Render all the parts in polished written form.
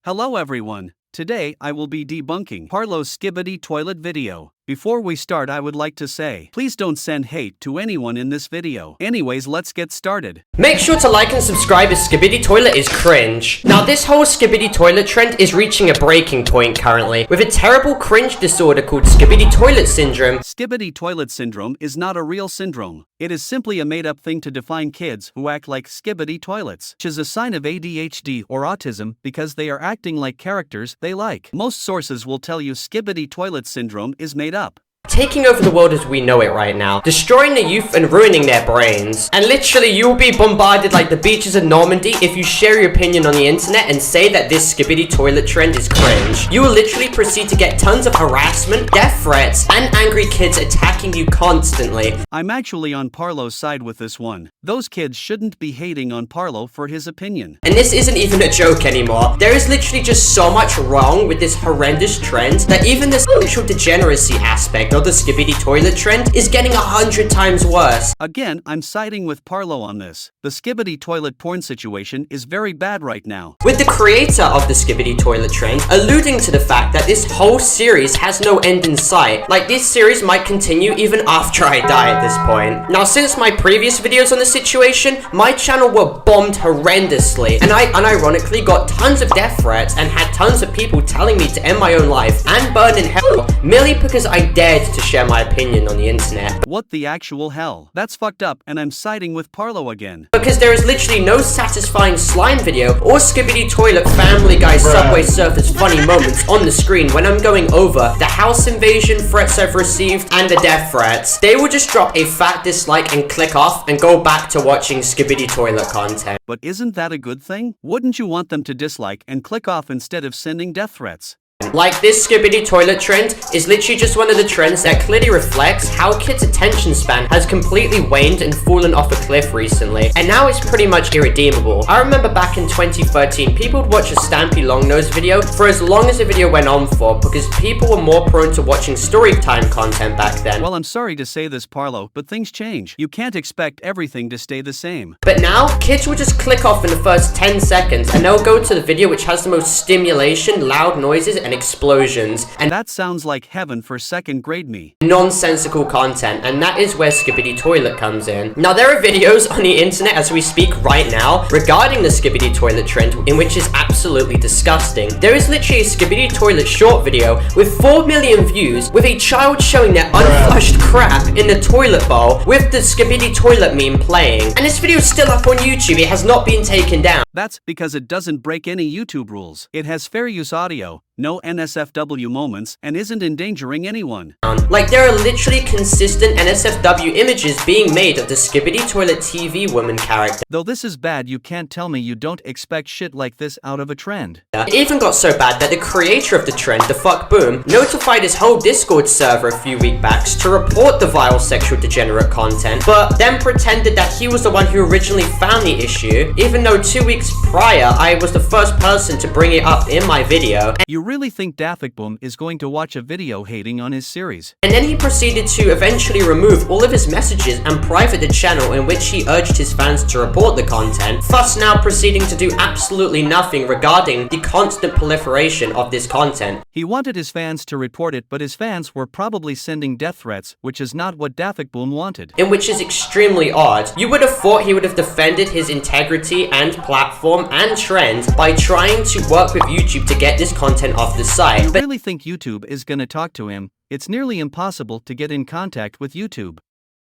Hello everyone, today I will be debunking Parlo's skibidi toilet video. Before we start, I would like to say, please don't send hate to anyone in this video. Anyways, let's get started. Make sure to like and subscribe as skibidi toilet is cringe. Now this whole skibidi toilet trend is reaching a breaking point currently, with a terrible cringe disorder called skibidi toilet syndrome. Skibidi toilet syndrome is not a real syndrome. It is simply a made-up thing to define kids who act like skibidi toilets, which is a sign of ADHD or autism because they are acting like characters they like. Most sources will tell you skibidi toilet syndrome is made up. Taking over the world as we know it right now, destroying the youth and ruining their brains. And literally, you will be bombarded like the beaches of Normandy if you share your opinion on the internet and say that this skibidi toilet trend is cringe. You will literally proceed to get tons of harassment, death threats, and angry kids attacking you constantly. I'm actually on Parlo's side with this one. Those kids shouldn't be hating on Parlo for his opinion. And this isn't even a joke anymore. There is literally just so much wrong with this horrendous trend that even the sexual degeneracy aspect of the skibidi toilet trend is getting 100 times worse. Again, I'm siding with Parlo on this. The skibidi toilet porn situation is very bad right now. With the creator of the skibidi toilet trend alluding to the fact that this whole series has no end in sight. Like, this series might continue even after I die at this point. Now, since my previous videos on the situation, my channel were bombed horrendously, and I unironically got tons of death threats and had tons of people telling me to end my own life and burn in hell merely because I dared to share my opinion on the internet. What the actual hell? That's fucked up, and I'm siding with Parlo again. Because there is literally no satisfying slime video or skibidi toilet Family Guy Subway Surfers funny moments on the screen when I'm going over the house invasion threats I've received and the death threats. They will just drop a fat dislike and click off and go back to watching skibidi toilet content. But isn't that a good thing? Wouldn't you want them to dislike and click off instead of sending death threats? Like, this skibidi toilet trend is literally just one of the trends that clearly reflects how kids' attention span has completely waned and fallen off a cliff recently, and now it's pretty much irredeemable. I remember back in 2013, people would watch a Stampy Longnose video for as long as the video went on for, because people were more prone to watching story time content back then. Well, I'm sorry to say this, Parlo, but things change. You can't expect everything to stay the same. But now, kids will just click off in the first 10 seconds, and they'll go to the video which has the most stimulation, loud noises, and explosions, and that sounds like heaven for second grade me. Nonsensical content, and that is where skibidi toilet comes in. Now, there are videos on the internet as we speak right now regarding the skibidi toilet trend, in which is absolutely disgusting. There is literally a skibidi toilet short video with 4 million views with a child showing their unflushed crap in the toilet bowl with the skibidi toilet meme playing, and this video is still up on YouTube. It has not been taken down. That's because it doesn't break any YouTube rules. It has fair use audio, no NSFW moments, and isn't endangering anyone. Like, there are literally consistent NSFW images being made of the skibidi toilet TV woman character. Though this is bad, you can't tell me you don't expect shit like this out of a trend. It even got so bad that the creator of the trend, the Fuck Boom, notified his whole Discord server a few weeks back to report the vile sexual degenerate content, but then pretended that he was the one who originally found the issue, even though 2 weeks prior, I was the first person to bring it up in my video. You really think Debunking is going to watch a video hating on his series? And then he proceeded to eventually remove all of his messages and private the channel in which he urged his fans to report the content, thus now proceeding to do absolutely nothing regarding the constant proliferation of this content. He wanted his fans to report it, but his fans were probably sending death threats, which is not what Debunking wanted. In which is extremely odd. You would have thought he would have defended his integrity and platform and trend by trying to work with YouTube to get this content off the site. You really think YouTube is gonna talk to him? It's nearly impossible to get in contact with YouTube.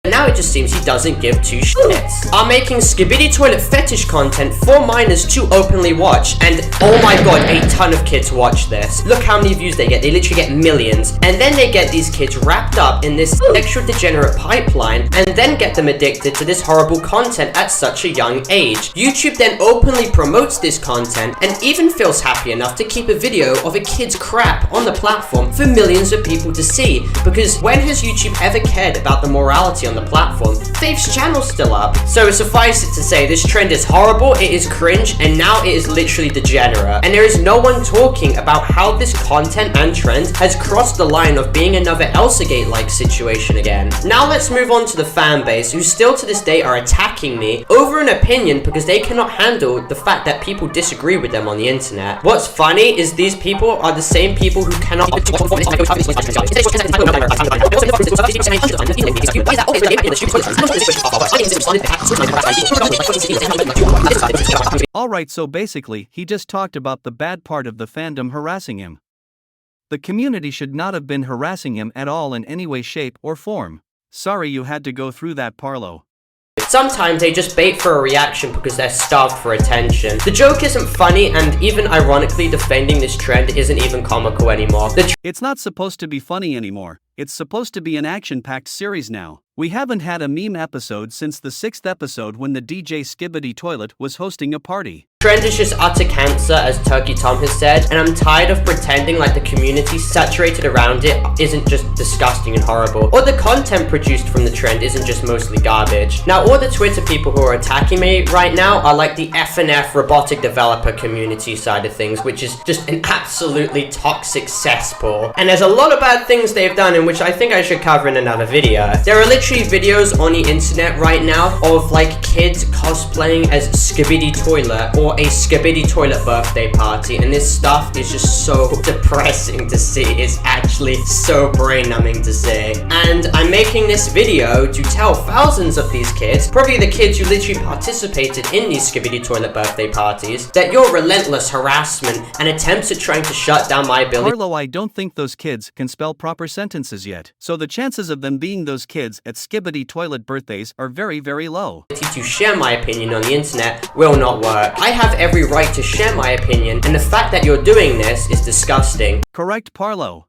Now it just seems he doesn't give two shits. Are making skibidi toilet fetish content for minors to openly watch, and oh my god, a ton of kids watch this. Look how many views they get. They literally get millions, and then they get these kids wrapped up in this sexual degenerate pipeline and then get them addicted to this horrible content at such a young age. YouTube then openly promotes this content and even feels happy enough to keep a video of a kid's crap on the platform for millions of people to see, because when has YouTube ever cared about the morality on the platform? Faith's channel's still up. So suffice it to say, this trend is horrible, it is cringe, and now it is literally degenerate. And there is no one talking about how this content and trend has crossed the line of being another Elsagate-like situation again. Now let's move on to the fan base, who still to this day are attacking me over an opinion because they cannot handle the fact that people disagree with them on the internet. What's funny is these people are the same people who cannot Alright, so basically, he just talked about the bad part of the fandom harassing him. The community should not have been harassing him at all in any way, shape, or form. Sorry you had to go through that, Parlo. Sometimes they just bait for a reaction because they're starved for attention. The joke isn't funny, and even ironically, defending this trend isn't even comical anymore. It's not supposed to be funny anymore. It's supposed to be an action-packed series now. We haven't had a meme episode since the 6th episode when the DJ Skibidi Toilet was hosting a party. Trend is just utter cancer, as Turkey Tom has said, and I'm tired of pretending like the community saturated around it isn't just disgusting and horrible, or the content produced from the trend isn't just mostly garbage. Now, all the Twitter people who are attacking me right now are like the F&F robotic developer community side of things, which is just an absolutely toxic cesspool. And there's a lot of bad things they've done, in which I think I should cover in another video. There are literally videos on the internet right now of like kids cosplaying as Skibidi Toilet or a Skibidi Toilet birthday party, and this stuff is just so depressing to see. It's actually so brain numbing to see. And I'm making this video to tell thousands of these kids, probably the kids who literally participated in these Skibidi Toilet birthday parties, that your relentless harassment and attempts at trying to shut down my ability— Parlo, I don't think those kids can spell proper sentences yet, so the chances of them being those kids at Skibidi Toilet birthdays are very, very low. To share my opinion on the internet will not work. I have every right to share my opinion, and the fact that you're doing this is disgusting. Correct, Parlo.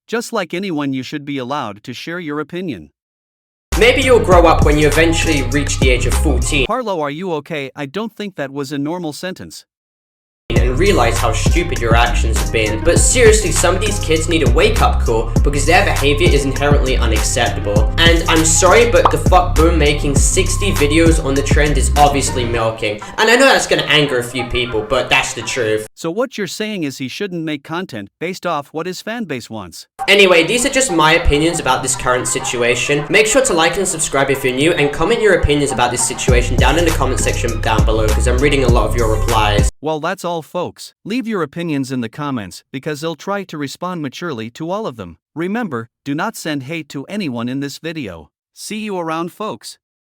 Just like anyone, you should be allowed to share your opinion. Maybe you'll grow up when you eventually reach the age of 14. Parlo, are you okay? I don't think that was a normal sentence. And realize how stupid your actions have been. But seriously, some of these kids need a wake-up call because their behavior is inherently unacceptable. And I'm sorry, but the fuck boom making 60 videos on the trend is obviously milking. And I know that's gonna anger a few people, but that's the truth. So what you're saying is he shouldn't make content based off what his fanbase wants. Anyway, these are just my opinions about this current situation. Make sure to like and subscribe if you're new, and comment your opinions about this situation down in the comment section down below, because I'm reading a lot of your replies. Well, that's all, folks. Leave your opinions in the comments, because I'll try to respond maturely to all of them. Remember, do not send hate to anyone in this video. See you around, folks.